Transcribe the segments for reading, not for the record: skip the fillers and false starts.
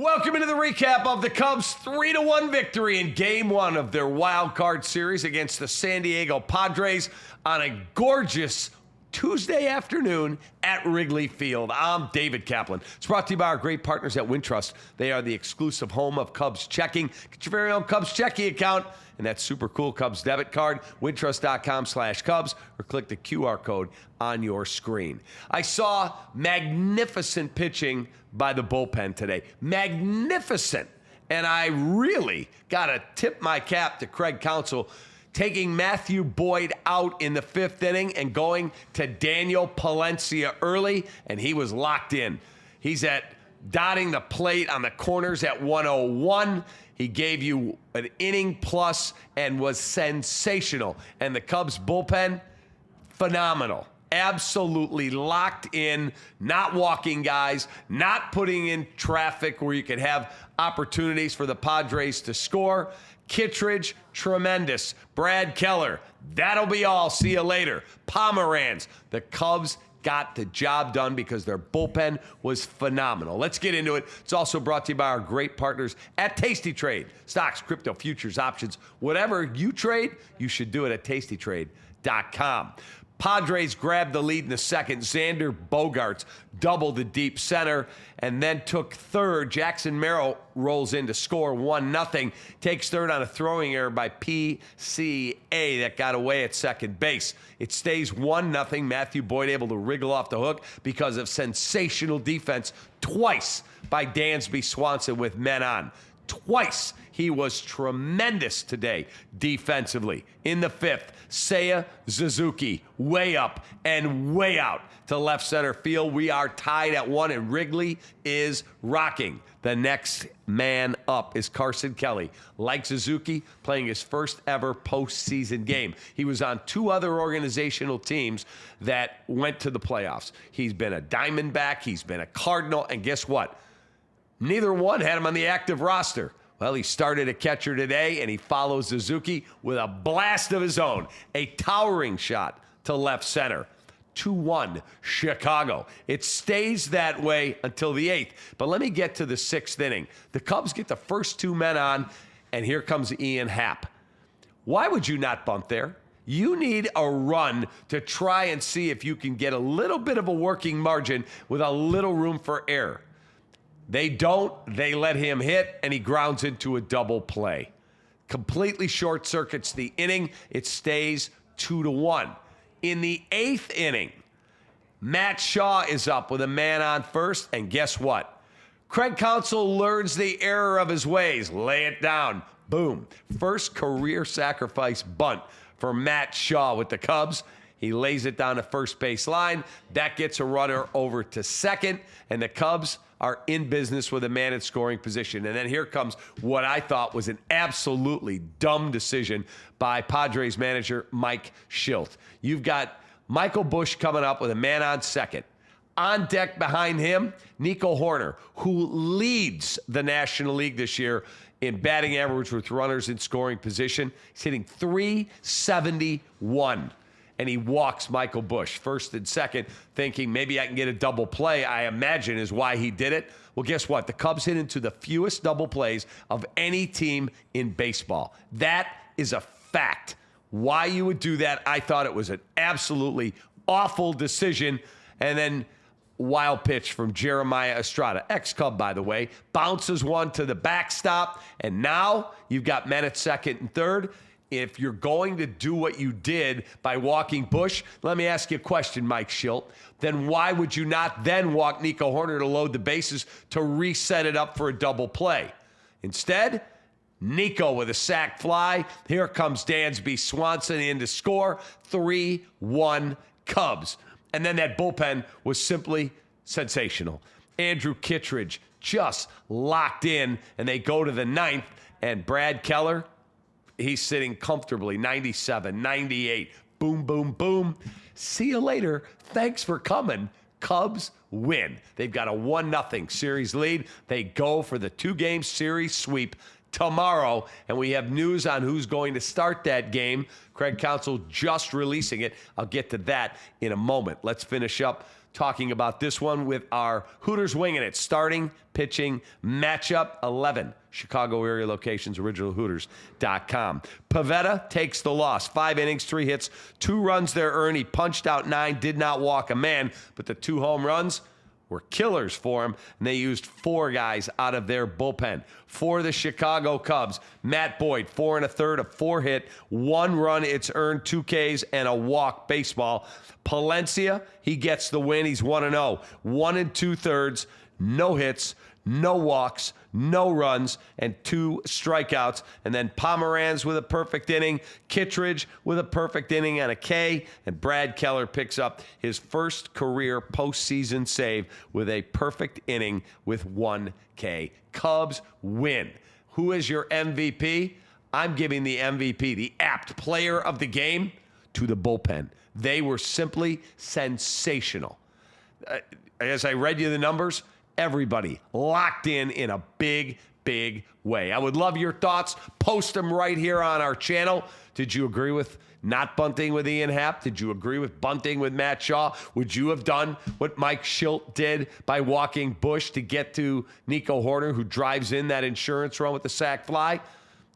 Welcome into the recap of the Cubs' 3-1 victory in Game 1 of their wild card series against the San Diego Padres on a gorgeous Tuesday afternoon at Wrigley Field. I'm David Kaplan. It's brought to you by our great partners at Wintrust. They are the exclusive home of Cubs checking. Get your very own Cubs checking account and that super cool Cubs debit card, wintrust.com/Cubs, or click the QR code on your screen. I saw magnificent pitching by the bullpen today. Magnificent. And I really got to tip my cap to Craig Counsell, taking Matthew Boyd out in the 5th inning and going to Daniel Palencia early, and he was locked in. He's at dotting the plate on the corners at 101. He gave you an inning plus and was sensational. And the Cubs bullpen, phenomenal. Absolutely locked in, not walking guys, not putting in traffic where you could have opportunities for the Padres to score. Kittredge, tremendous. Brad Keller, that'll be all. See you later. Pomeranz, the Cubs got the job done because their bullpen was phenomenal. Let's get into it. It's also brought to you by our great partners at Tasty Trade. Stocks, crypto, futures, options, whatever you trade, you should do it at tastytrade.com. Padres grabbed the lead in the second. Xander Bogaerts doubled the deep center and then took third. Jackson Merrill rolls in to score 1-0. Takes third on a throwing error by PCA that got away at second base. It stays 1-0. Matthew Boyd able to wriggle off the hook because of sensational defense twice by Dansby Swanson with men on. Twice. He was tremendous today defensively. In the 5th, Seiya Suzuki way up and way out to left center field. We are tied at 1, and Wrigley is rocking. The next man up is Carson Kelly. Like Suzuki, playing his first ever postseason game. He was on 2 other organizational teams that went to the playoffs. He's been a Diamondback, he's been a Cardinal, and guess what? Neither one had him on the active roster. Well, he started a catcher today, and he follows Suzuki with a blast of his own. A towering shot to left center. 2-1, Chicago. It stays that way until the 8th. But let me get to the 6th inning. The Cubs get the first 2 men on, and here comes Ian Happ. Why would you not bunt there? You need a run to try and see if you can get a little bit of a working margin with a little room for error. They don't. They let him hit, and he grounds into a double play. Completely short circuits the inning. It stays 2-1. In the 8th inning, Matt Shaw is up with a man on first, and guess what? Craig Counsell learns the error of his ways. Lay it down. Boom. First career sacrifice bunt for Matt Shaw with the Cubs. He lays it down the first base line. That gets a runner over to second, and the Cubs are in business with a man in scoring position. And then here comes what I thought was an absolutely dumb decision by Padres manager Mike Schildt. You've got Michael Busch coming up with a man on second. On deck behind him, Nico Hoerner, who leads the National League this year in batting average with runners in scoring position. He's hitting .371. And he walks Michael Busch, first and second, thinking maybe I can get a double play, I imagine is why he did it. Well, guess what? The Cubs hit into the fewest double plays of any team in baseball. That is a fact. Why you would do that, I thought it was an absolutely awful decision. And then wild pitch from Jeremiah Estrada, ex-Cub, by the way, bounces one to the backstop. And now you've got men at second and third. If you're going to do what you did by walking Busch, let me ask you a question, Mike Schildt. Then why would you not then walk Nico Hoerner to load the bases to reset it up for a double play? Instead, Nico with a sac fly. Here comes Dansby Swanson in to score. 3-1 Cubs. And then that bullpen was simply sensational. Andrew Kittredge just locked in, and they go to the 9th, and Brad Keller, he's sitting comfortably, 97, 98. Boom, boom, boom. See you later. Thanks for coming. Cubs win. They've got a 1-0 series lead. They go for the 2-game series sweep tomorrow, and we have news on who's going to start that game. Craig Counsell just releasing it. I'll get to that in a moment. Let's finish up talking about this one with our Hooters Winging It starting pitching matchup 11. Chicago area locations, originalhooters.com. Pivetta takes the loss. 5 innings, 3 hits, 2 runs there earned. He punched out 9, did not walk a man, but the 2 home runs were killers for him, and they used 4 guys out of their bullpen. For the Chicago Cubs, Matt Boyd, 4 1/3, a 4-hit, 1 run, it's earned, 2 Ks, and a walk baseball. Palencia, he gets the win. He's 1-0, 1 2/3, no hits, no walks, no runs, and 2 strikeouts. And then Pomeranz with a perfect inning, Kittredge with a perfect inning and a K, and Brad Keller picks up his first career postseason save with a perfect inning with 1 K. Cubs win. Who is your MVP? I'm giving the MVP, the apt player of the game, to the bullpen. They were simply sensational. As I read you the numbers, everybody locked in a big, big way. I would love your thoughts. Post them right here on our channel. Did you agree with not bunting with Ian Happ? Did you agree with bunting with Matt Shaw? Would you have done what Mike Schildt did by walking Bush to get to Nico Horner, who drives in that insurance run with the sac fly?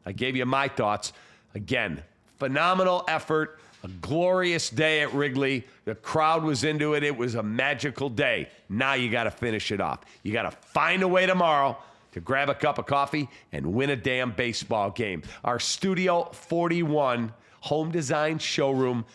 I gave you my thoughts. Again, phenomenal effort. A glorious day at Wrigley. The crowd was into it. It was a magical day. Now you got to finish it off. You got to find a way tomorrow to grab a cup of coffee and win a damn baseball game. Our Studio 41 home design showroom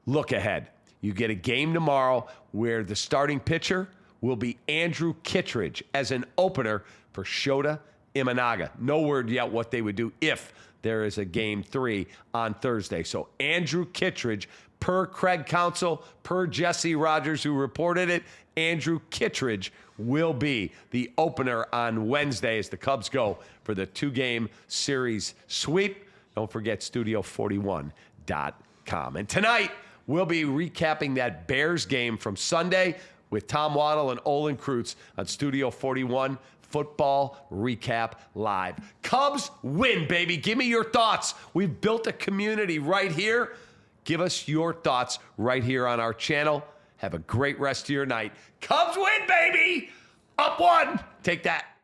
look ahead. You get a game tomorrow where the starting pitcher will be Andrew Kittredge as an opener for Shota Imanaga. No word yet what they would do if there is a game 3 on Thursday. So Andrew Kittredge, per Craig Counsell, per Jesse Rogers, who reported it, Andrew Kittredge will be the opener on Wednesday as the Cubs go for the 2-game series sweep. Don't forget Studio41.com. And tonight, we'll be recapping that Bears game from Sunday with Tom Waddle and Olin Kreutz on Studio 41 Football Recap Live. Cubs win, baby. Give me your thoughts. We've built a community right here. Give us your thoughts right here on our channel. Have a great rest of your night. Cubs win, baby. Up 1. Take that.